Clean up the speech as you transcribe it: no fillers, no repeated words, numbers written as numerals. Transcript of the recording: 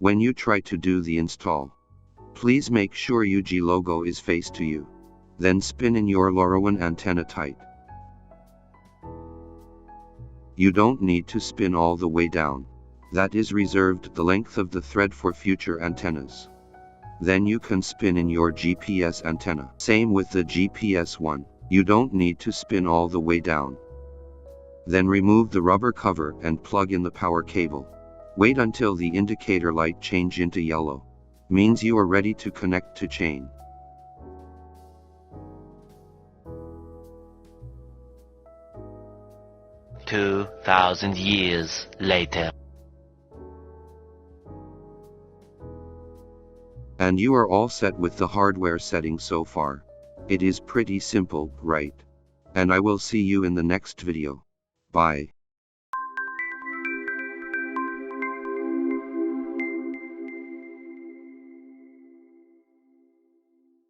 When you try to do the install, please make sure UG logo is face to you. Then spin in your uGWAN antenna tight. You don't need to spin all the way down. That is reserved the length of the thread for future antennas. Then you can spin in your GPS antenna. Same with the GPS one. You don't need to spin all the way down. Then remove the rubber cover and plug in the power cable. Wait until the indicator light change into yellow. Means you are ready to connect to chain. "2,000 years later." And you are all set with the hardware settings so far. It is pretty simple, right? And I will see you in the next video. Bye.